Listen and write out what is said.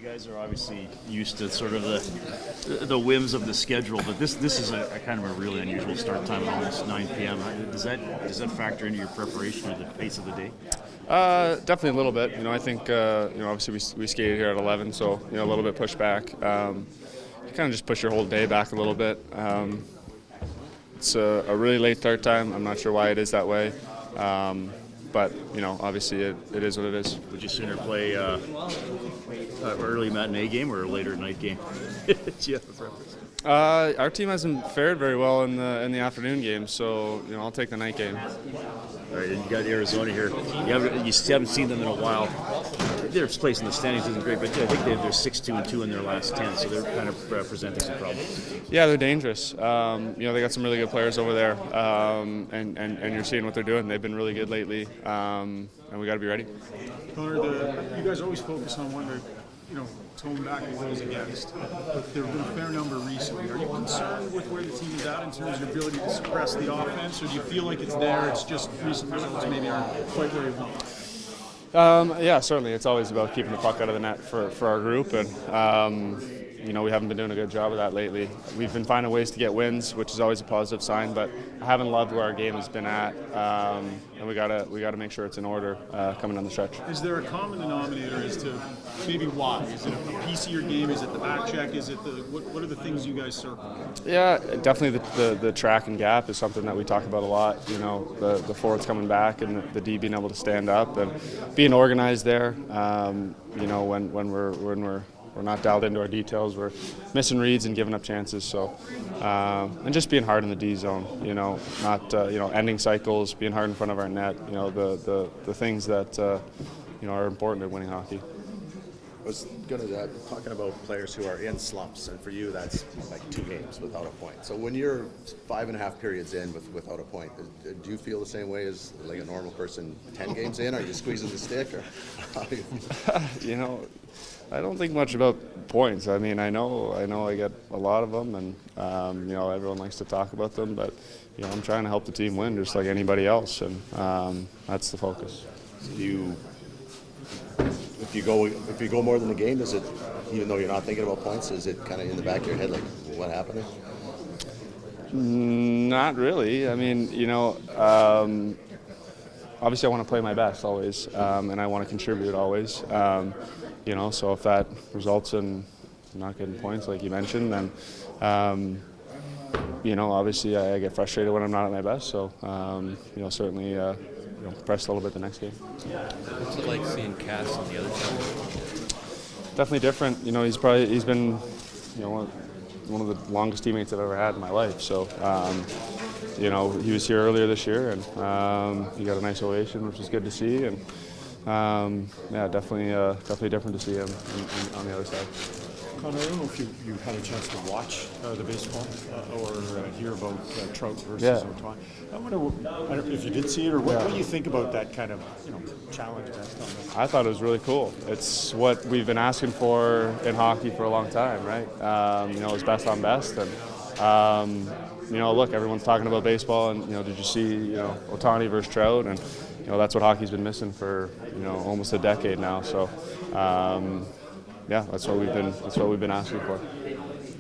You guys are obviously used to sort of the whims of the schedule, but this is a kind of a really unusual start time at almost 9 p.m. Does that factor into your preparation or the pace of the day? Definitely a little bit. I think obviously we skated here at 11, so a little bit pushed back. You kind of just push your whole day back a little bit. It's a really late start time. I'm not sure why it is that way. But obviously it is what it is. Would you sooner play an early matinee game or a later night game? Do you have a preference? Our team hasn't fared very well in the afternoon game, so I'll take the night game. All right, and you got Arizona here. You haven't seen them in a while. Their place in the standings isn't great, but I think they're 6-2-2 in their last 10, so they're kind of presenting some problems. Yeah, they're dangerous. They got some really good players over there, and you're seeing what they're doing. They've been really good lately, and we got to be ready. Connor, you guys always focus on one to, tone back the goals against. But there have been a fair number recently. Are you concerned with where the team is at in terms of ability to suppress the offense, or do you feel like it's there? It's just recent results maybe aren't quite where you want? Yeah, certainly. It's always about keeping the puck out of the net for our group, and we haven't been doing a good job of that lately. We've been finding ways to get wins, which is always a positive sign, but I haven't loved where our game has been at, and we gotta make sure it's in order coming down the stretch. Is there a common denominator as to maybe why? Is it a piece of your game? Is it the back check? Is it what are the things you guys circle? Yeah, definitely the track and gap is something that we talk about a lot. The forwards coming back and the D being able to stand up and being organized there. When we're not dialed into our details, we're missing reads and giving up chances. So, and just being hard in the D zone. Not ending cycles, being hard in front of our net. The things that are important in winning hockey. I was going to talking about players who are in slumps, and for you, that's like 2 games without a point. So when you're 5.5 periods in without a point, do you feel the same way as like a normal person 10 games in? Are you squeezing the stick, or? I don't think much about points. I mean, I know I get a lot of them, and everyone likes to talk about them. But I'm trying to help the team win, just like anybody else, and that's the focus. So if you go more than a game, does it, even though you're not thinking about points, is it kind of in the back of your head like what happened there? Not really. I mean, obviously I want to play my best always, and I want to contribute always. So if that results in not getting points, like you mentioned, then obviously I get frustrated when I'm not at my best. So certainly press a little bit the next game. What's it like seeing Cass on the other side? Definitely different. He's been one of the longest teammates I've ever had in my life. So he was here earlier this year, and he got a nice ovation, which is good to see. And definitely different to see him on the other side. Connor, I don't know if you had a chance to watch the baseball or hear about Trout versus Ohtani. I wonder if you did see it, or what do you think about that kind of challenge? I thought it was really cool. It's what we've been asking for in hockey for a long time, right? It's best on best, and look, everyone's talking about baseball, and did you see Ohtani versus Trout, and that's what hockey's been missing for almost a decade now. So. That's what we've been asking for.